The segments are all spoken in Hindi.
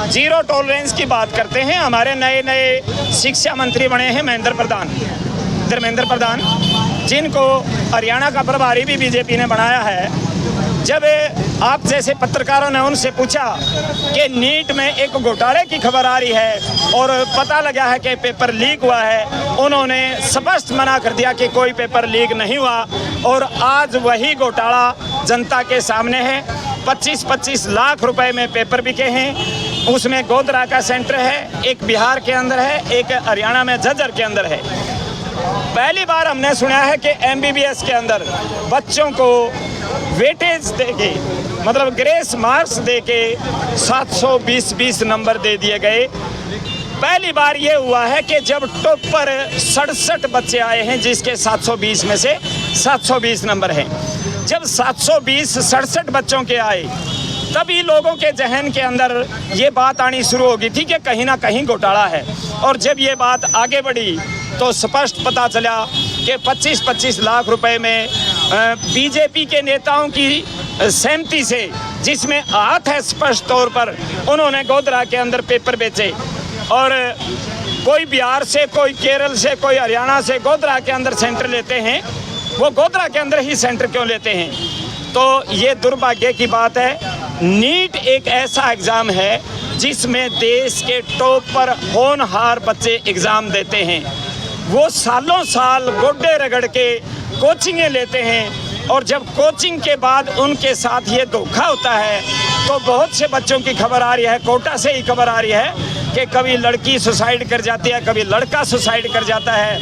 जीरो टॉलरेंस की बात करते हैं। हमारे नए नए शिक्षा मंत्री बने हैं धर्मेंद्र प्रधान, जिनको हरियाणा का प्रभारी भी बीजेपी ने बनाया है। जब आप जैसे पत्रकारों ने उनसे पूछा कि नीट में एक घोटाले की खबर आ रही है और पता लगा है कि पेपर लीक हुआ है, उन्होंने स्पष्ट मना कर दिया कि कोई पेपर लीक नहीं हुआ। और आज वही घोटाला जनता के सामने है। 25-25 लाख रुपए में पेपर बिके हैं। उसमें गोधरा का सेंटर है, एक बिहार के अंदर है, एक हरियाणा में झज्जर के अंदर है। पहली बार हमने सुना है कि MBBS के अंदर बच्चों को वेटेज देके, मतलब ग्रेस मार्क्स देके 720 नंबर दे दिए गए। पहली बार ये हुआ है कि जब टॉप पर 67 बच्चे आए हैं, जिसके 720 में से 720 नंबर हैं। जब 767 बच्चों के आए, तभी लोगों के जहन के अंदर ये बात आनी शुरू हो गई थी कि कहीं ना कहीं घोटाला है। और जब ये बात आगे बढ़ी तो स्पष्ट पता चला कि 25-25 लाख रुपए में बीजेपी के नेताओं की सहमति से, जिसमें हाथ है स्पष्ट तौर पर, उन्होंने गोधरा के अंदर पेपर बेचे। और कोई बिहार से, कोई केरल से, कोई हरियाणा से गोधरा के अंदर सेंटर लेते हैं, वो गोधरा के अंदर ही सेंटर क्यों लेते हैं? तो ये दुर्भाग्य की बात है। नीट एक ऐसा एग्ज़ाम है जिसमें देश के टॉप पर होनहार बच्चे एग्ज़ाम देते हैं। वो सालों साल गोड्डे रगड़ के कोचिंगें लेते हैं, और जब कोचिंग के बाद उनके साथ ये धोखा होता है तो बहुत से बच्चों की खबर आ रही है, कोटा से ही खबर आ रही है कि कभी लड़की सुसाइड कर जाती है, कभी लड़का सुसाइड कर जाता है,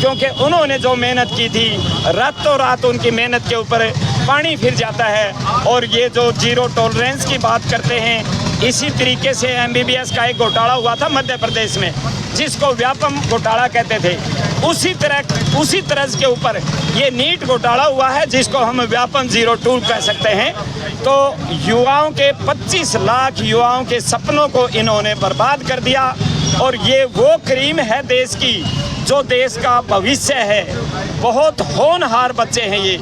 क्योंकि उन्होंने जो मेहनत की थी, रातों रात उनकी मेहनत के ऊपर पानी फिर जाता है। और ये जो जीरो टॉलरेंस की बात करते हैं, इसी तरीके से MBBS का एक घोटाला हुआ था मध्य प्रदेश में, जिसको व्यापम घोटाला कहते थे। उसी तरह के ऊपर ये नीट घोटाला हुआ है, जिसको हम व्यापम 02 कह सकते हैं। तो युवाओं के 25 लाख युवाओं के सपनों को इन्होंने बर्बाद कर दिया। और ये वो क्रीम है देश की, जो देश का भविष्य है। बहुत होनहार बच्चे हैं ये।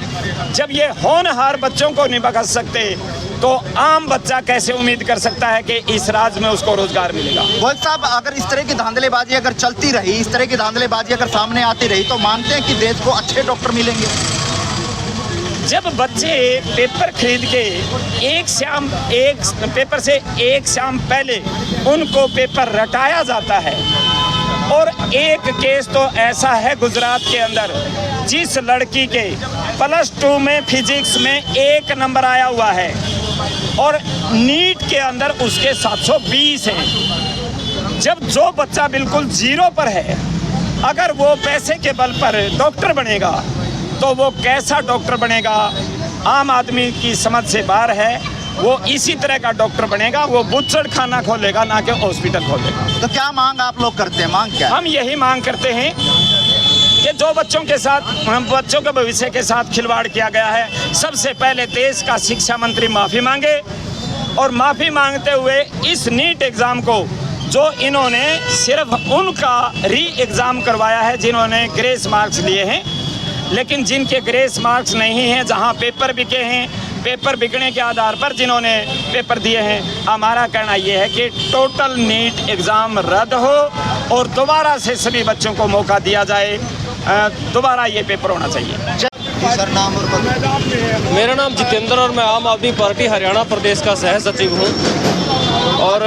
जब ये होनहार बच्चों को नहीं बख्श सकते, तो आम बच्चा कैसे उम्मीद कर सकता है कि इस राज्य में उसको रोजगार मिलेगा? वोल साहब, अगर इस तरह की धांधलेबाजी अगर चलती रही, इस तरह की धांधलेबाजी अगर सामने आती रही, तो मानते हैं कि देश को अच्छे डॉक्टर मिलेंगे? जब बच्चे पेपर खरीद के एक पेपर से एक शाम पहले उनको पेपर रटाया जाता है। और एक केस तो ऐसा है गुजरात के अंदर, जिस लड़की के +2 में फिजिक्स में 1 नंबर आया हुआ है और नीट के अंदर उसके 720 हैं। जब जो बच्चा बिल्कुल जीरो पर है, अगर वो पैसे के बल पर डॉक्टर बनेगा तो वो कैसा डॉक्टर बनेगा? आम आदमी की समझ से बाहर है। वो इसी तरह का डॉक्टर बनेगा, वो बुच्चड़ खाना खोलेगा, ना कि हॉस्पिटल खोलेगा। तो क्या मांग आप लोग करते हैं? मांग क्या? हम यही मांग करते हैं कि जो बच्चों के भविष्य के साथ खिलवाड़ किया गया है, सबसे पहले देश का शिक्षा मंत्री माफ़ी मांगे। और माफ़ी मांगते हुए इस नीट एग्ज़ाम को, जो इन्होंने सिर्फ उनका री एग्ज़ाम करवाया है जिन्होंने ग्रेस मार्क्स लिए हैं, लेकिन जिनके ग्रेस मार्क्स नहीं हैं, जहां पेपर बिके हैं, पेपर बिकने के आधार पर जिन्होंने पेपर दिए हैं, हमारा कहना ये है कि टोटल नीट एग्ज़ाम रद्द हो और दोबारा से सभी बच्चों को मौका दिया जाए। दोबारा ये पेपर होना चाहिए। सर, नाम और पद? मेरा नाम जितेंद्र और मैं आम आदमी पार्टी हरियाणा प्रदेश का सह सचिव हूँ। और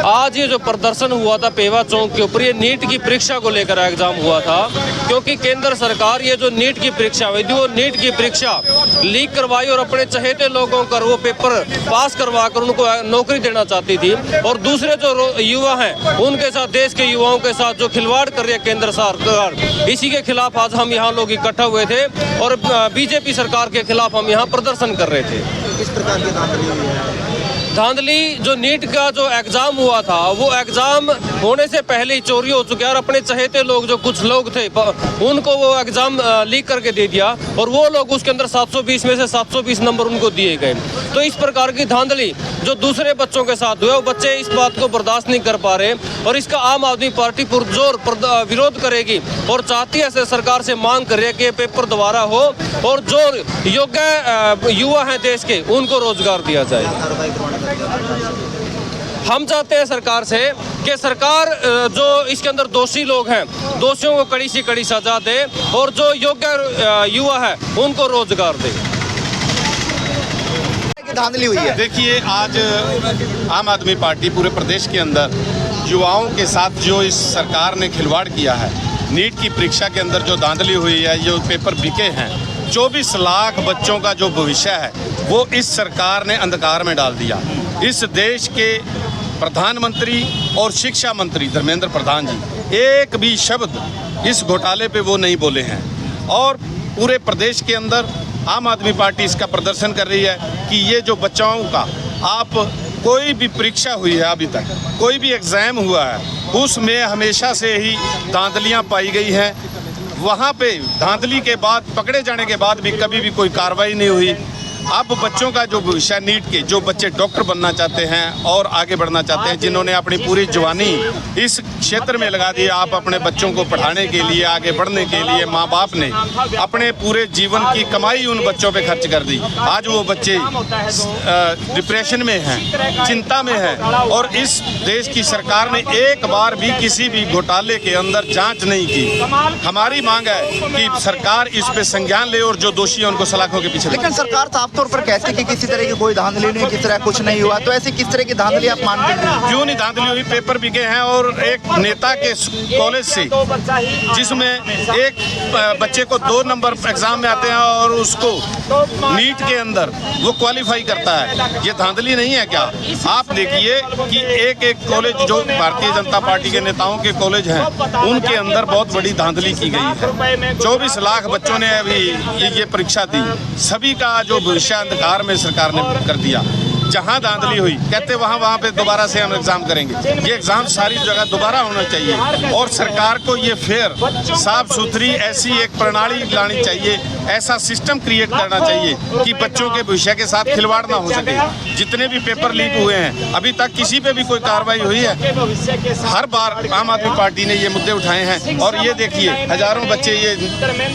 आज ये जो प्रदर्शन हुआ था पेवा चौक के ऊपर, ये नीट की परीक्षा को लेकर एग्जाम हुआ था, क्योंकि केंद्र सरकार ये जो नीट की परीक्षा हुई थी, वो नीट की परीक्षा लीक करवाई और अपने चहेते लोगों का वो पेपर पास करवा कर उनको नौकरी देना चाहती थी। और दूसरे जो युवा हैं, उनके साथ, देश के युवाओं के साथ जो खिलवाड़ कर रही है केंद्र सरकार, इसी के खिलाफ आज हम यहाँ लोग इकट्ठा हुए थे और बीजेपी सरकार के खिलाफ हम यहाँ प्रदर्शन कर रहे थे। किस प्रकार की धांधली हुई है? धांधली जो नीट का जो एग्ज़ाम हुआ था, वो एग्ज़ाम होने से पहले ही चोरी हो चुका है और अपने चहेते लोग, जो कुछ लोग थे, उनको वो एग्ज़ाम लीक करके दे दिया और वो लोग उसके अंदर 720 में से 720 नंबर उनको दिए गए। तो इस प्रकार की धांधली जो दूसरे बच्चों के साथ हुए, वो बच्चे इस बात को बर्दाश्त नहीं कर पा रहे और इसका आम आदमी पार्टी पुरजोर विरोध करेगी और चाहती है, सरकार से मांग कर रही है कि ये पेपर दोबारा हो और जो योग्य युवा हैं देश के, उनको रोजगार दिया जाए। हम चाहते हैं सरकार से कि सरकार जो इसके अंदर दोषी लोग हैं, दोषियों को कड़ी से कड़ी सजा दे और जो योग्य युवा है उनको रोजगार दे। धांधली हुई है। देखिए, आज आम आदमी पार्टी पूरे प्रदेश के अंदर युवाओं के साथ जो इस सरकार ने खिलवाड़ किया है, नीट की परीक्षा के अंदर जो धांधली हुई है, जो पेपर बिके हैं, 24 लाख बच्चों का जो भविष्य है वो इस सरकार ने अंधकार में डाल दिया। इस देश के प्रधानमंत्री और शिक्षा मंत्री धर्मेंद्र प्रधान जी एक भी शब्द इस घोटाले पे वो नहीं बोले हैं और पूरे प्रदेश के अंदर आम आदमी पार्टी इसका प्रदर्शन कर रही है कि ये जो बच्चों का आप कोई भी परीक्षा हुई है, अभी तक कोई भी एग्ज़ाम हुआ है, उसमें हमेशा से ही धांधलियां पाई गई हैं। वहाँ पे धांधली के बाद पकड़े जाने के बाद भी कभी भी कोई कार्रवाई नहीं हुई। अब बच्चों का जो भविष्य नीट के जो बच्चे डॉक्टर बनना चाहते हैं और आगे बढ़ना चाहते हैं, जिन्होंने अपनी पूरी जवानी इस क्षेत्र में लगा दी, आप अपने बच्चों को पढ़ाने के लिए, आगे बढ़ने के लिए माँ बाप ने अपने पूरे जीवन की कमाई उन बच्चों पे खर्च कर दी। आज वो बच्चे डिप्रेशन में हैं, चिंता में हैं और इस देश की सरकार ने एक बार भी किसी भी घोटाले के अंदर जांच नहीं की। हमारी मांग है कि सरकार इस पे संज्ञान ले और जो दोषी हैं उनको सलाखों के पीछे। लेकिन सरकार साफ तौर पर कहती है कि किसी तरह की कोई धांधली नहीं, किसी तरह कुछ नहीं हुआ, तो ऐसी किस तरह की धांधली आप मानते हैं? क्यों नहीं धांधली हुई? पेपर बिके हैं और एक नेता के कॉलेज से जिसमें एक बच्चे को 2 नंबर एग्जाम में आते हैं और उसको नीट के अंदर वो क्वालिफाई करता है, ये धांधली नहीं है क्या? आप देखिए कि एक एक कॉलेज जो भारतीय जनता पार्टी के नेताओं के कॉलेज हैं उनके अंदर बहुत बड़ी धांधली की गई है। 24 लाख बच्चों ने अभी ये परीक्षा दी, सभी का जो भविष्य अंधकार में सरकार ने कर दिया। जहां धांधली हुई कहते वहां पे दोबारा से हम एग्जाम करेंगे। ये एग्जाम सारी जगह दोबारा होना चाहिए और सरकार को ये फेयर साफ सुथरी ऐसी एक प्रणाली लानी चाहिए, ऐसा सिस्टम क्रिएट करना चाहिए कि बच्चों के भविष्य के साथ खिलवाड़ ना हो सके। जितने भी पेपर लीक हुए हैं अभी तक किसी पे भी कोई कार्रवाई हुई है? हर बार आम आदमी पार्टी ने ये मुद्दे उठाए हैं और ये देखिए हजारों बच्चे ये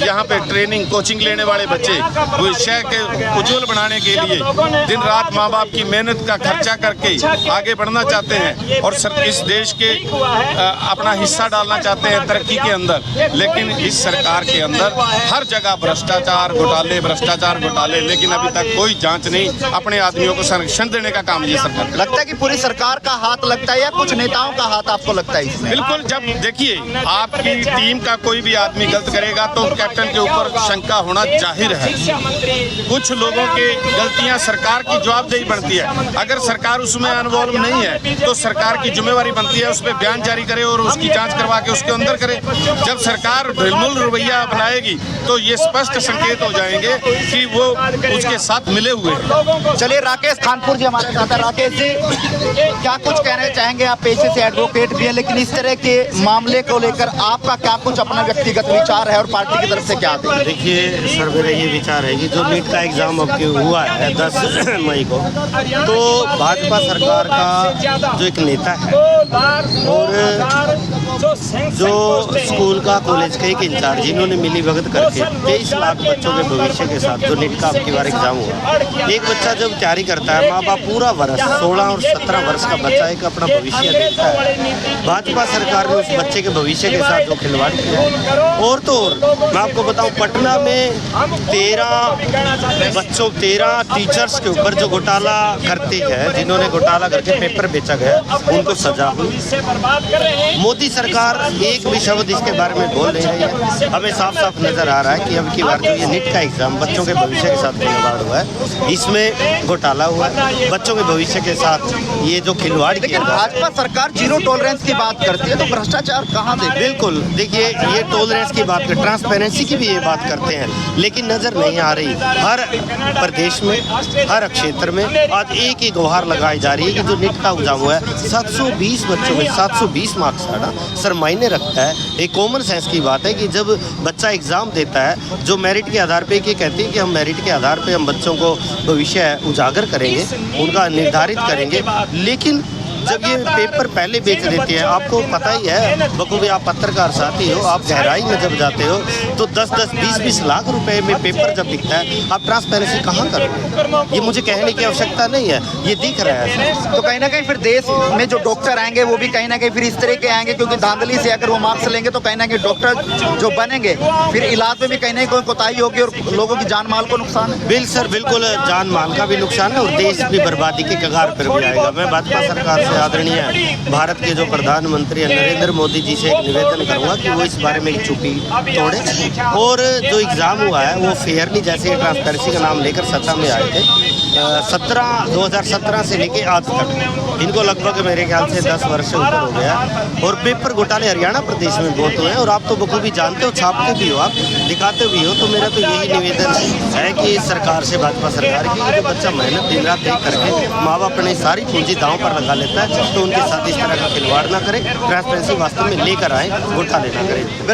यहाँ पे ट्रेनिंग कोचिंग लेने वाले बच्चे भविष्य के उज्जवल बनाने के लिए दिन रात माँ बाप की मेहनत का खर्चा करके आगे बढ़ना चाहते हैं और इस देश के अपना हिस्सा डालना चाहते हैं तरक्की के अंदर। लेकिन इस सरकार के अंदर हर जगह भ्रष्टाचार घोटाले, लेकिन अभी तक कोई जांच नहीं। अपने आदमियों को संरक्षण देने का काम ये सरकार करती है। लगता है कि पूरी सरकार का हाथ लगता है या कुछ नेताओं का हाथ आपको लगता है इसमें? बिल्कुल, जब देखिए आपकी टीम का कोई भी आदमी गलत करेगा तो कैप्टन के ऊपर शंका होना जाहिर है। कुछ लोगों की गलतियां सरकार की जवाबदेही बनती है। अगर सरकार उसमें इन्वॉल्व नहीं है तो सरकार की जिम्मेवारी बनती है उस पर बयान जारी करे और उसकी जांच करवा के उसके अंदर करे। जब सरकार ढिलमुल रवैया अपनाएगी तो ये स्पष्ट संकेत हो जाएंगे कि वो उसके साथ मिले हुए हैं। चलिए, राकेश खानपुर जी हमारे साथ हैं। राकेश जी, क्या कुछ कहना चाहेंगे? आप पेशे से एडवोकेट भी हैं, लेकिन इस तरह के मामले को लेकर आपका क्या कुछ अपना व्यक्तिगत विचार है और पार्टी की तरफ से क्या? देखिए सर, मेरा ये विचार है कि जो नीट का एग्ज़ाम अब हुआ है 10 मई को, तो भाजपा सरकार का जो एक नेता है और जो स्कूल का कॉलेज का एक इंचार्ज, जिन्होंने मिली भगत करके 23 लाख बच्चों के भविष्य के साथ जो नीट का अब की बार एग्जाम हुआ, एक बच्चा जब तैयारी करता है, माँ बाप पूरा वर्ष 16 और 17 वर्ष का बच्चा एक अपना भविष्य देखता है। भाजपा सरकार ने उस बच्चे के भविष्य के साथ जो खिलवाड़ किया और तो और मैं आपको बताऊं, पटना में 13 टीचर्स के ऊपर जो घोटाला करते हैं, जिन्होंने घोटाला करके पेपर बेचा गया, उनको सजा हुई। मोदी सरकार एक भी शब्द इसके बारे में बोल नहीं रही है। हमें साफ साफ नजर आ रहा है कि अब की बार जो ये नीट का एग्जाम बच्चों के भविष्य के साथ खिलवाड़ हुआ है, इसमें घोटाला हुआ है बच्चों के भविष्य के साथ। ये जो खिलवाड़ किया, भाजपा सरकार जीरो टॉलरेंस की बात करती है, तो भ्रष्टाचार कहाँ दे? बिल्कुल, देखिए ये टॉलरेंस की बात, ट्रांसपेरेंसी की भी ये बात करते हैं, लेकिन नजर नहीं आ रही। हर प्रदेश में, हर क्षेत्र में आज एक ही गुहार लगाई जा रही है कि जो नीट का एग्जाम हुआ है 720 बच्चों में 720 मार्क्स आना सर मायने रखता है। एक कॉमन सेंस की बात है कि जब बच्चा एग्जाम देता है, जो मेरिट के आधार पे ये कहते हैं कि हम मेरिट के आधार पे हम बच्चों को भविष्य उजागर करेंगे, उनका निर्धारित करेंगे, लेकिन जब ये पेपर पहले बेच देते हैं, आपको पता ही है बखूबी, आप पत्रकार साथी हो, आप गहराई में जब जाते हो तो 10-10, 20-20 लाख रुपए में पेपर जब बिकता है, आप ट्रांसपेरेंसी कहाँ करोगे? ये मुझे कहने की आवश्यकता नहीं है, ये दिख रहा है। तो कहीं ना कहीं फिर देश में जो डॉक्टर आएंगे वो भी कहीं ना कहीं फिर इस तरह के आएंगे, क्योंकि धांधली से अगर वो मार्क्स लेंगे तो कहीं ना कहीं डॉक्टर जो बनेंगे फिर इलाज में भी कहीं ना कहीं कोताही होगी और लोगों की जान माल को नुकसान है। बिल सर, बिल्कुल जान माल का भी नुकसान है और देश भी बर्बादी के कगार पर भी आएगा। मैं भाजपा सरकार से आदरणीय भारत के जो प्रधानमंत्री नरेंद्र मोदी जी से एक निवेदन करूंगा कि वो इस बारे में चुप्पी तोड़े और जो एग्ज़ाम हुआ है वो फेयरली, जैसे ट्रांसपेरेंसी का नाम लेकर सत्ता में आए थे 2017 से लेके आज तक, इनको लगभग मेरे ख्याल से 10 वर्ष से ऊपर हो गया और पेपर घोटाले हरियाणा प्रदेश में बहुत हुए हैं और आप तो बखूबी जानते हो, छापते भी हो, आप दिखाते भी हो। तो मेरा तो यही निवेदन है कि सरकार से, भाजपा सरकार की, जो बच्चा मेहनत दिन रात देख करके माँ बाप अपनी सारी पूंजी दांव पर लगा लेता है तो उनके साथ इस तरह का खिलवाड़ ना करें, ट्रांसपेरेंसी वास्तव में लेकर आए, घोटाले ना करें।